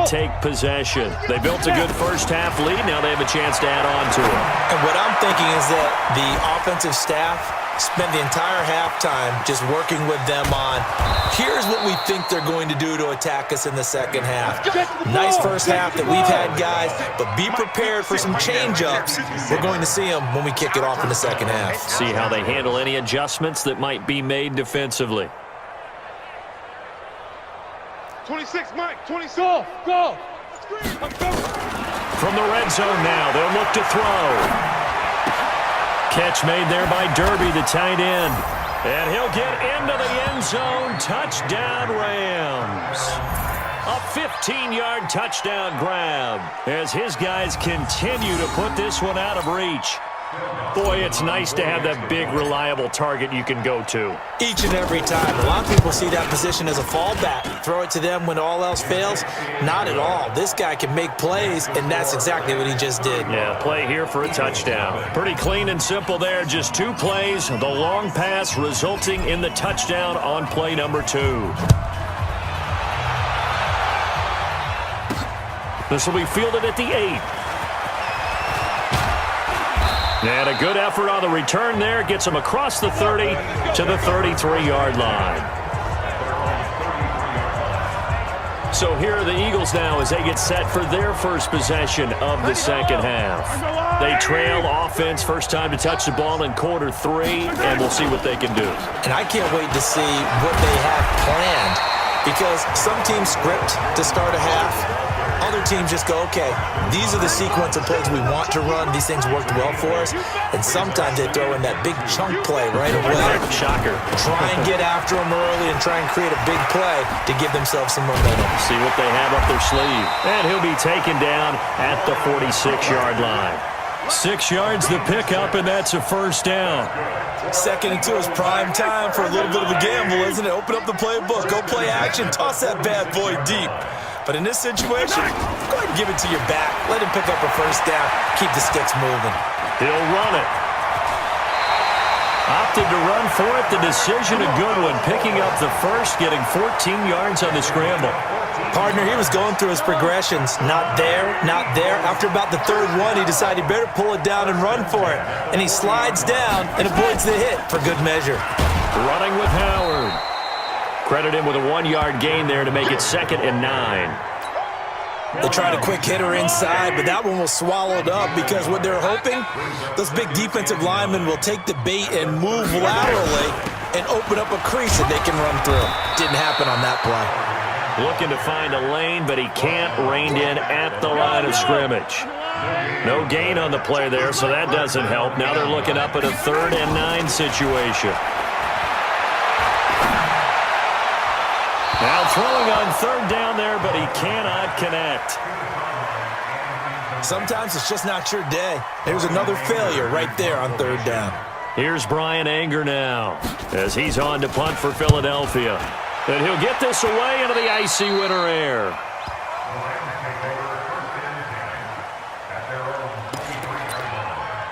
take possession. They built a good first-half lead. Now they have a chance to add on to it. And what I'm thinking is that the offensive staff spent the entire halftime just working with them on, here's what we think they're going to do to attack us in the second half. Nice first half that we've had, guys, but be prepared for some change-ups. We're going to see them when we kick it off in the second half. See how they handle any adjustments that might be made defensively. 26, Mike, 26. Go. From the red zone now, they'll look to throw. Catch made there by Derby, the tight end. And he'll get into the end zone. Touchdown, Rams. A 15-yard touchdown grab as his guys continue to put this one out of reach. Boy, it's nice to have that big, reliable target you can go to. Each and every time. A lot of people see that position as a fallback. Throw it to them when all else fails. Not at all. This guy can make plays, and that's exactly what he just did. Yeah, play here for a touchdown. Pretty clean and simple there. Just 2 plays. The long pass resulting in the touchdown on play number 2. This will be fielded at the 8. And a good effort on the return there. Gets him across the 30 to the 33-yard line. So here are the Eagles now as they get set for their first possession of the second half. They trail offense, first time to touch the ball in quarter 3, and we'll see what they can do. And I can't wait to see what they have planned, because some teams script to start a half. Other teams just go, okay, these are the sequence of plays we want to run. These things worked well for us. And sometimes they throw in that big chunk play right away. Shocker. Try and get after them early and try and create a big play to give themselves some momentum. See what they have up their sleeve. And he'll be taken down at the 46-yard line. 6 yards the pickup, and that's a first down. 2nd and 2 is prime time for a little bit of a gamble, isn't it? Open up the playbook, go play action, toss that bad boy deep. But in this situation, go ahead and give it to your back. Let him pick up a first down. Keep the sticks moving. He'll run it. Opted to run for it. The decision a good one. Picking up the first, getting 14 yards on the scramble. Partner, he was going through his progressions. Not there, not there. After about the 3rd one, he decided he better pull it down and run for it. And he slides down and avoids the hit for good measure. Running with Howard. Credit him with a 1-yard gain there to make it 2nd and 9. They tried a quick hitter inside, but that one was swallowed up because what they're hoping, those big defensive linemen will take the bait and move laterally and open up a crease that they can run through. Didn't happen on that play. Looking to find a lane, but he can't. Reined in at the line of scrimmage. No gain on the play there, so that doesn't help. Now they're looking up at a 3rd and 9 situation. Now throwing on 3rd down there, but he cannot connect. Sometimes it's just not your day. There's another failure right there on 3rd down. Here's Brian Anger now as he's on to punt for Philadelphia. And he'll get this away into the icy winter air.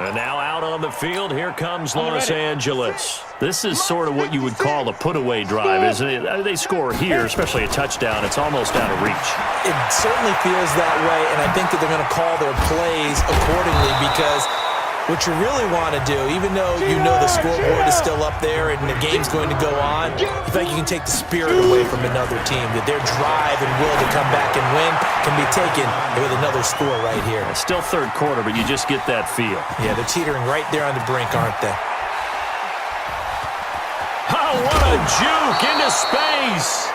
And now out on the field, here comes Los Angeles. This is sort of what you would call a put-away drive, isn't it? They score here, especially a touchdown. It's almost out of reach. It certainly feels that way, and I think that they're going to call their plays accordingly, because what you really want to do, even though you know the scoreboard is still up there and the game's going to go on, I think you can take the spirit away from another team, that their drive and will to come back and win can be taken with another score right here. It's still 3rd quarter, but you just get that feel. Yeah, they're teetering right there on the brink, aren't they? Oh, what a juke into space.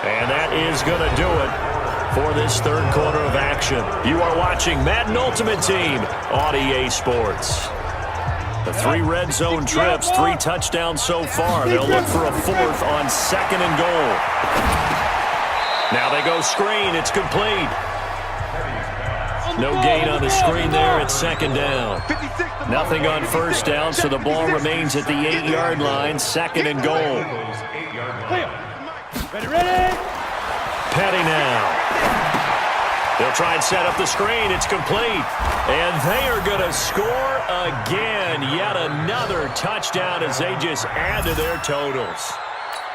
And that is going to do it for this 3rd quarter of action. You are watching Madden Ultimate Team on EA Sports. The 3 red zone trips, 3 touchdowns so far. They'll look for a 4th on 2nd and goal. Now they go screen. It's complete. No gain on the screen there. It's 2nd down. Nothing on 1st down, so the ball remains at the 8-yard line. 2nd and goal. Ready? Petty now. They'll try and set up the screen. It's complete. And they are going to score again. Yet another touchdown as they just add to their totals.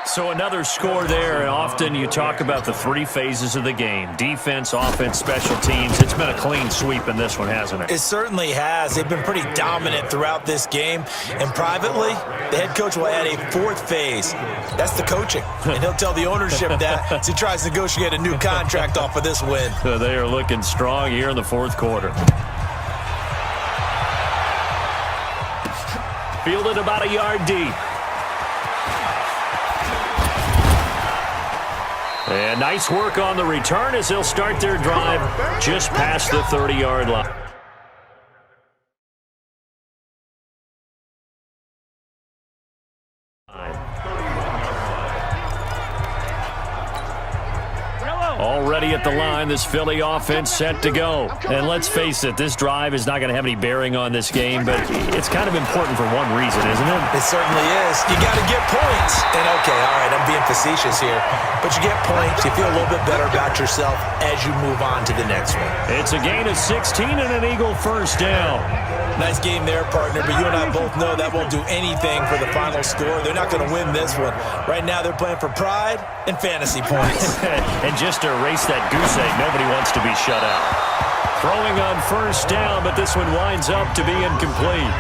So another score there, and often you talk about the three phases of the game: defense, offense, special teams. It's been a clean sweep in this one, hasn't it? It certainly has. They've been pretty dominant throughout this game. And privately, the head coach will add a fourth phase. That's the coaching. And he'll tell the ownership that as he tries to negotiate a new contract off of this win. So they are looking strong here in the fourth quarter. Fielded about a yard deep. And nice work on the return as they'll start their drive just past the 30-yard line. Already at the line, this Philly offense set to go. And let's face it, this drive is not going to have any bearing on this game, but it's kind of important for one reason, isn't it? It certainly is. You got to get points. And okay, all right, I'm being facetious here, but you get points, you feel a little bit better about yourself as you move on to the next one. It's a gain of 16 and an Eagle first down. Nice game there, partner, but you and I both know that won't do anything for the final score. They're not going to win this one. Right now, they're playing for pride and fantasy points. And just to erase that goose egg, nobody wants to be shut out. Throwing on first down, but this one winds up to be incomplete.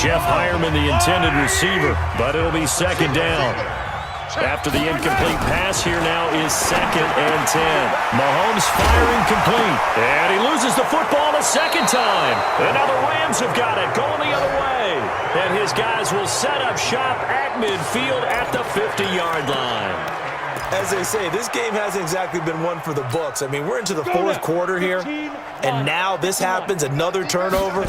Jeff Hireman, the intended receiver, but it'll be second down. After the incomplete pass, here now is 2nd and 10. Mahomes firing complete. And he loses the football a second time. And now the Rams have got it, going the other way. And his guys will set up shop at midfield at the 50-yard line. As they say, this game hasn't exactly been one for the books. I mean, we're into the fourth quarter here, and now this happens, another turnover.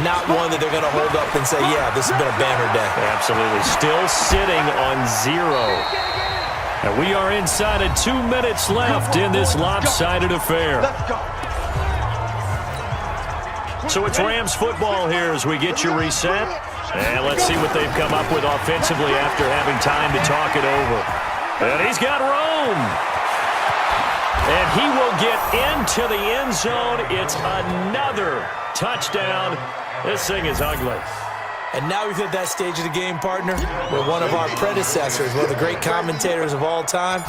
Not one that they're going to hold up and say, yeah, this has been a banner day. Absolutely. Still sitting on 0. And we are inside of 2 minutes left in this lopsided affair. So it's Rams football here as we get you reset. And let's see what they've come up with offensively after having time to talk it over. And he's got room. And he will get into the end zone. It's another touchdown. This thing is ugly. And now we've hit that stage of the game, partner, where one of our predecessors, one of the great commentators of all time,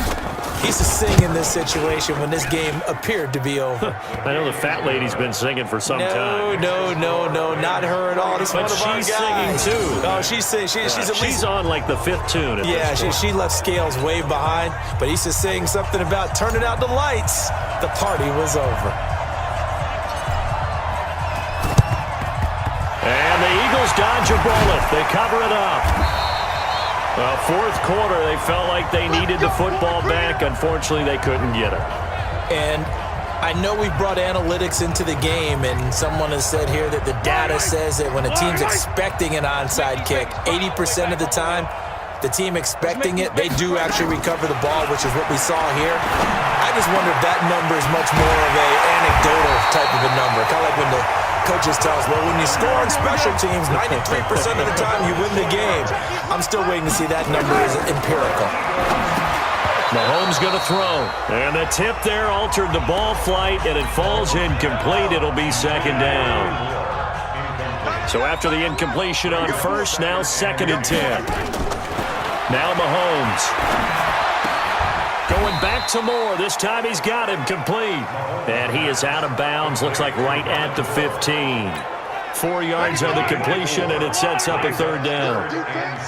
he's to sing in this situation when this game appeared to be over. I know the fat lady's been singing for some time. No, not her at all. This is one of our guys. She's singing too. Oh, she's singing. She's on like the 5th tune. Yeah, she left Scales way behind, but he's just saying something about turning out the lights. The party was over. And the Eagles dodge a bullet. They cover it up. Well, fourth quarter, they felt like they needed the football back. Unfortunately, they couldn't get it. And I know we've brought analytics into the game, and someone has said here that the data says that when a team's expecting an onside kick, 80% of the time, the team expecting it, they do actually recover the ball, which is what we saw here. I just wonder if that number is much more of an anecdotal type of a number. Kind of like when the coaches tell us, well, when you score on special teams, 93% of the time you win the game. I'm still waiting to see that number is empirical. Mahomes going to throw. And the tip there altered the ball flight, and it falls incomplete. It'll be second down. So after the incompletion on first, now 2nd and 10. Now Mahomes. Going back to Moore. This time he's got him complete. And he is out of bounds. Looks like right at the 15. 4 yards on the completion, and it sets up a 3rd down.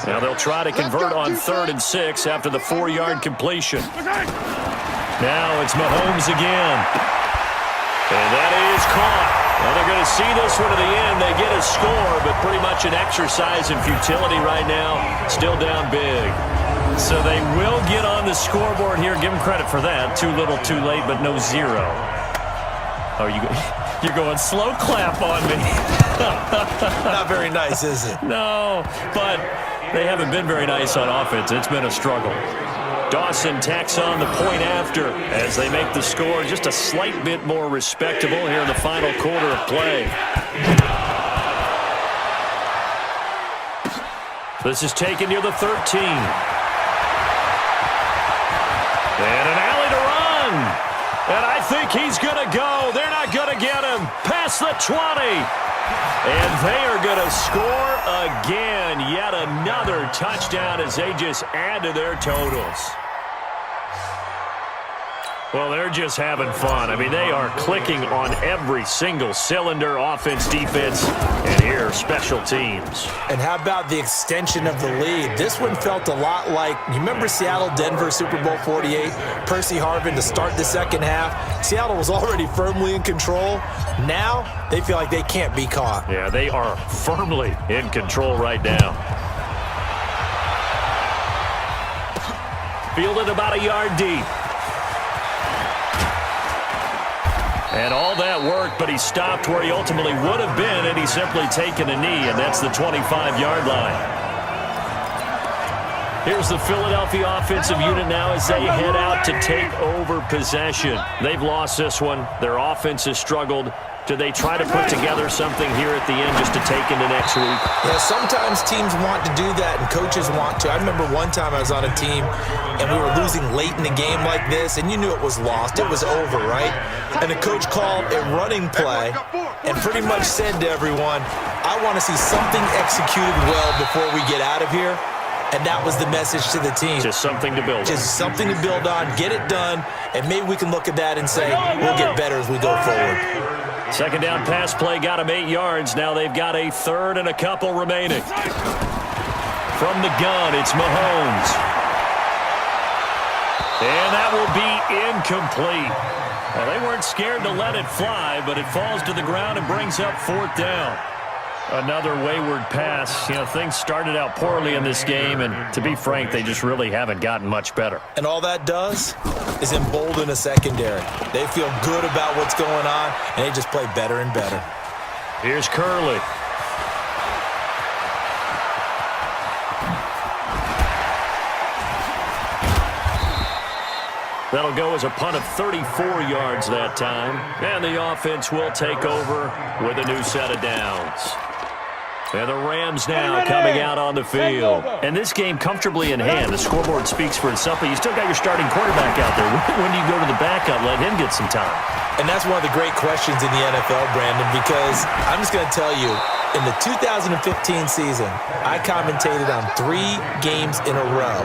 Now they'll try to convert on 3rd and 6 after the 4-yard completion. Now it's Mahomes again. And that is caught. Well, they're going to see this one to the end. They get a score, but pretty much an exercise in futility right now. Still down big. So they will get on the scoreboard here. Give them credit for that. Too little, too late, but no 0. Oh, you're going slow clap on me. Not very nice, is it? No, but they haven't been very nice on offense. It's been a struggle. Dawson tacks on the point after as they make the score just a slight bit more respectable here in the final quarter of play. This is taken near the 13. And an alley to run. And I think he's going to go. They're not going to get him. Past the 20. And they are going to score again. Yet another touchdown as they just add to their totals. Well, they're just having fun. I mean, they are clicking on every single cylinder, offense, defense, and here, special teams. And how about the extension of the lead? This one felt a lot like, you remember Seattle-Denver Super Bowl 48? Percy Harvin to start the second half. Seattle was already firmly in control. Now, they feel like they can't be caught. Yeah, they are firmly in control right now. Fielded about a yard deep. And all that worked, but he stopped where he ultimately would have been, and he's simply taken a knee, and that's the 25-yard line. Here's the Philadelphia offensive unit now as they head out to take over possession. They've lost this one. Their offense has struggled. Do they try to put together something here at the end just to take into next week? Yeah, sometimes teams want to do that and coaches want to. I remember one time I was on a team and we were losing late in the game like this, and you knew it was lost. It was over, right? And the coach called a running play and pretty much said to everyone, I want to see something executed well before we get out of here. And that was the message to the team. Just something to build on. Just something to build on, get it done, and maybe we can look at that and say, we'll get better as we go forward. Second down pass play got him 8 yards. Now they've got a third and a couple remaining. From the gun, it's Mahomes. And that will be incomplete. Well, they weren't scared to let it fly, but it falls to the ground and brings up 4th down. Another wayward pass. You know, things started out poorly in this game, and to be frank, they just really haven't gotten much better. And all that does is embolden a secondary. They feel good about what's going on, and they just play better and better. Here's Curley. That'll go as a punt of 34 yards that time. And the offense will take over with a new set of downs. And the Rams now coming out on the field. And this game comfortably in hand. The scoreboard speaks for itself, but you still got your starting quarterback out there. When do you go to the backup, let him get some time? And that's one of the great questions in the NFL, Brandon, because I'm just going to tell you, in the 2015 season, I commentated on 3 games in a row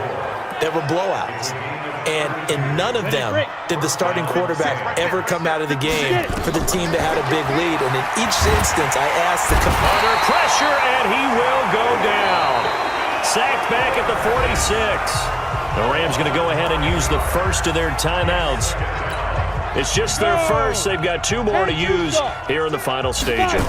that were blowouts. And in none of them did the starting quarterback ever come out of the game for the team that had a big lead. And in each instance, I asked the under pressure, and he will go down. Sacked back at the 46. The Rams going to go ahead and use the first of their timeouts. It's just their first. They've got 2 more to use here in the final stages.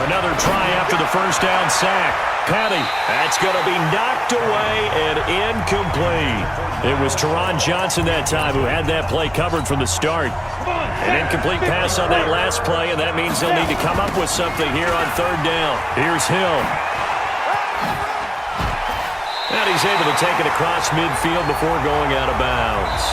Another try after the first down sack. Petty, that's going to be knocked away and incomplete. It was Teron Johnson that time who had that play covered from the start. An incomplete pass on that last play, and that means they'll need to come up with something here on 3rd down. Here's Hill. And he's able to take it across midfield before going out of bounds.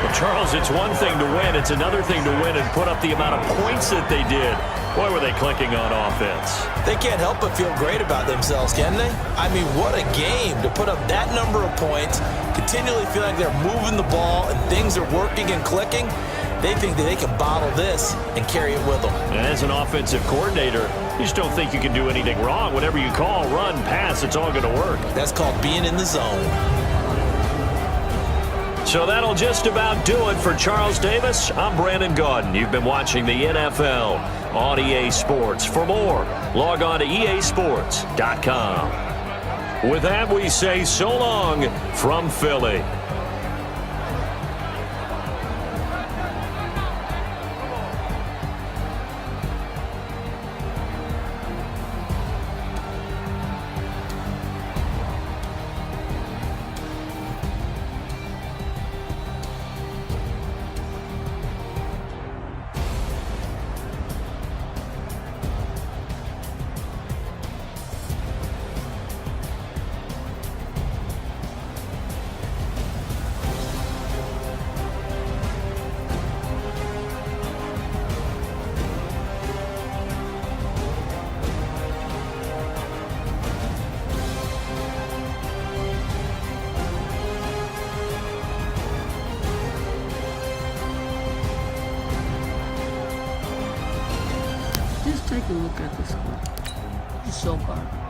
Well, Charles, it's one thing to win. It's another thing to win and put up the amount of points that they did. Boy, were they clicking on offense. They can't help but feel great about themselves, can they? I mean, what a game to put up that number of points, continually feel like they're moving the ball and things are working and clicking. They think that they can bottle this and carry it with them. And as an offensive coordinator, you just don't think you can do anything wrong. Whatever you call, run, pass, it's all going to work. That's called being in the zone. So that'll just about do it for Charles Davis. I'm Brandon Gaudin. You've been watching the NFL on EA Sports. For more, log on to easports.com. With that, we say so long from Philly. take a look at the score. It's so garbage.